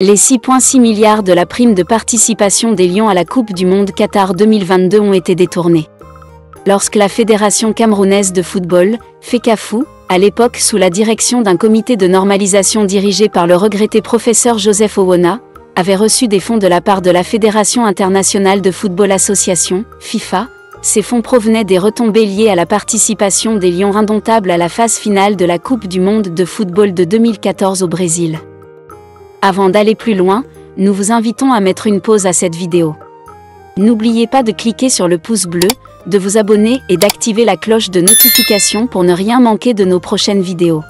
Les 6,6 milliards de la prime de participation des Lions à la Coupe du Monde Qatar 2022 ont été détournés. Lorsque la Fédération camerounaise de football, FECAFOOT, à l'époque sous la direction d'un comité de normalisation dirigé par le regretté professeur Joseph Owona, avait reçu des fonds de la part de la Fédération internationale de football association, FIFA. Ces fonds provenaient des retombées liées à la participation des Lions indomptables à la phase finale de la Coupe du Monde de football de 2014 au Brésil. Avant d'aller plus loin, nous vous invitons à mettre une pause à cette vidéo. N'oubliez pas de cliquer sur le pouce bleu, de vous abonner et d'activer la cloche de notification pour ne rien manquer de nos prochaines vidéos.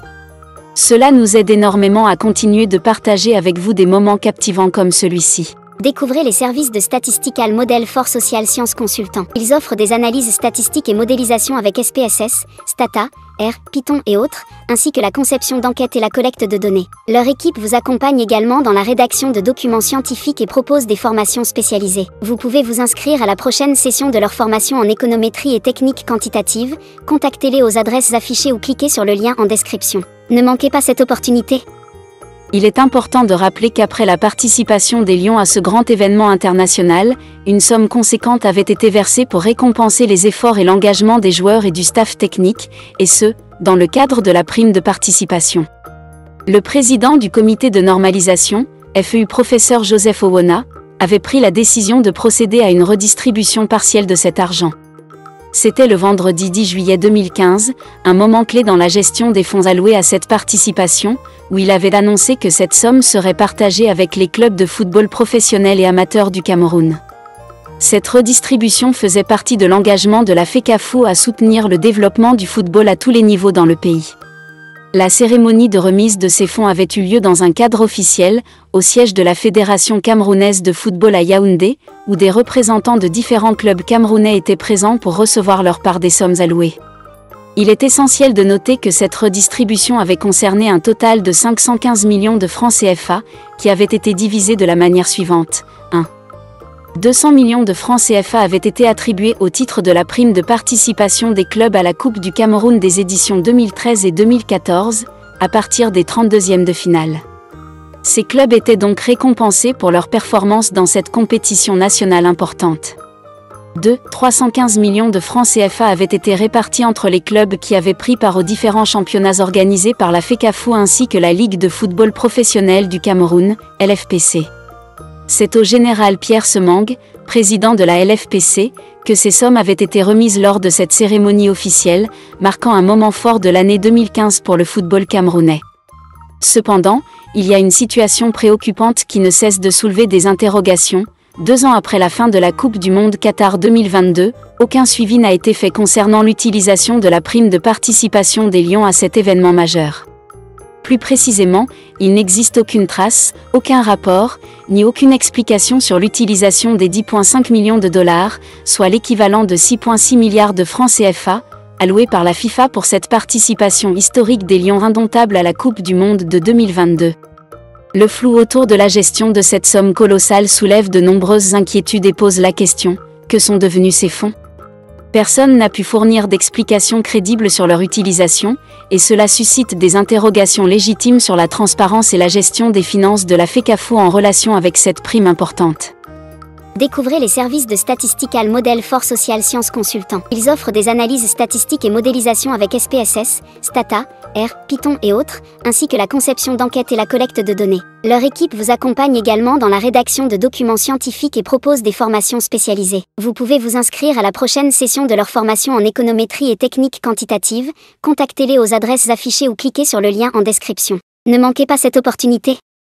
Cela nous aide énormément à continuer de partager avec vous des moments captivants comme celui-ci. Découvrez les services de Statistical Model for Social Science Consultant. Ils offrent des analyses statistiques et modélisation avec SPSS, Stata, R, Python et autres, ainsi que la conception d'enquêtes et la collecte de données. Leur équipe vous accompagne également dans la rédaction de documents scientifiques et propose des formations spécialisées. Vous pouvez vous inscrire à la prochaine session de leur formation en économétrie et techniques quantitatives. Contactez-les aux adresses affichées ou cliquez sur le lien en description. Ne manquez pas cette opportunité. Il est important de rappeler qu'après la participation des Lions à ce grand événement international, une somme conséquente avait été versée pour récompenser les efforts et l'engagement des joueurs et du staff technique, et ce, dans le cadre de la prime de participation. Le président du comité de normalisation, FEU professeur Joseph Owona, avait pris la décision de procéder à une redistribution partielle de cet argent. C'était le vendredi 10 juillet 2015, un moment clé dans la gestion des fonds alloués à cette participation, où il avait annoncé que cette somme serait partagée avec les clubs de football professionnels et amateurs du Cameroun. Cette redistribution faisait partie de l'engagement de la FECAFOOT à soutenir le développement du football à tous les niveaux dans le pays. La cérémonie de remise de ces fonds avait eu lieu dans un cadre officiel, au siège de la Fédération camerounaise de football à Yaoundé, où des représentants de différents clubs camerounais étaient présents pour recevoir leur part des sommes allouées. Il est essentiel de noter que cette redistribution avait concerné un total de 515 millions de francs CFA, qui avaient été divisés de la manière suivante. 1. 200 millions de francs CFA avaient été attribués au titre de la prime de participation des clubs à la Coupe du Cameroun des éditions 2013 et 2014, à partir des 32e de finale. Ces clubs étaient donc récompensés pour leur performance dans cette compétition nationale importante. 2. 315 millions de francs CFA avaient été répartis entre les clubs qui avaient pris part aux différents championnats organisés par la FECAFOOT ainsi que la Ligue de football professionnel du Cameroun, LFPC. C'est au général Pierre Semang, président de la LFPC, que ces sommes avaient été remises lors de cette cérémonie officielle, marquant un moment fort de l'année 2015 pour le football camerounais. Cependant, il y a une situation préoccupante qui ne cesse de soulever des interrogations. 2 ans après la fin de la Coupe du Monde Qatar 2022, aucun suivi n'a été fait concernant l'utilisation de la prime de participation des Lions à cet événement majeur. Plus précisément, il n'existe aucune trace, aucun rapport, ni aucune explication sur l'utilisation des 10,5 millions de dollars, soit l'équivalent de 6,6 milliards de francs CFA, alloués par la FIFA pour cette participation historique des Lions indomptables à la Coupe du Monde de 2022. Le flou autour de la gestion de cette somme colossale soulève de nombreuses inquiétudes et pose la question, que sont devenus ces fonds ? Personne n'a pu fournir d'explications crédibles sur leur utilisation, et cela suscite des interrogations légitimes sur la transparence et la gestion des finances de la FECAFOOT en relation avec cette prime importante. Découvrez les services de Statistical Model for Social Science Consultant. Ils offrent des analyses statistiques et modélisation avec SPSS, Stata, R, Python et autres, ainsi que la conception d'enquêtes et la collecte de données. Leur équipe vous accompagne également dans la rédaction de documents scientifiques et propose des formations spécialisées. Vous pouvez vous inscrire à la prochaine session de leur formation en économétrie et techniques quantitatives. Contactez-les aux adresses affichées ou cliquez sur le lien en description. Ne manquez pas cette opportunité.